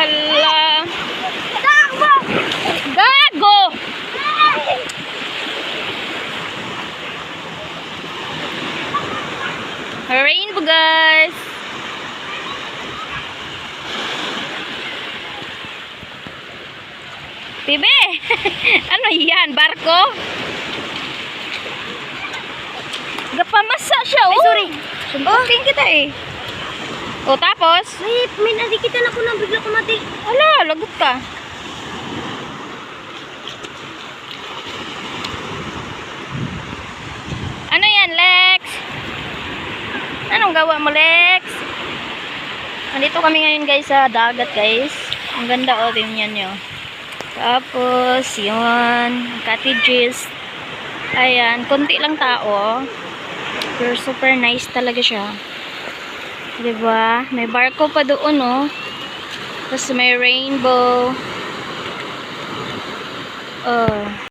Hala. Gago! Rainbow, guys. Bibe! Ano yan? Barko? Gapamasa siya, oh. Ay, sorry. Suntukin kita eh. O, tapos? May nadikitan ako na bigla kumati. Ala, lagot ka. Ano yan, Lex? Anong gawa mo, Lex? Nandito kami ngayon, guys, sa dagat, guys. Ang ganda, oh, tingnan nyo. Tapos, yun, cottages. Ayan, konti lang tao. Pero super nice talaga siya. Diba? May barko pa doon, oh. Tapos may rainbow. Oh.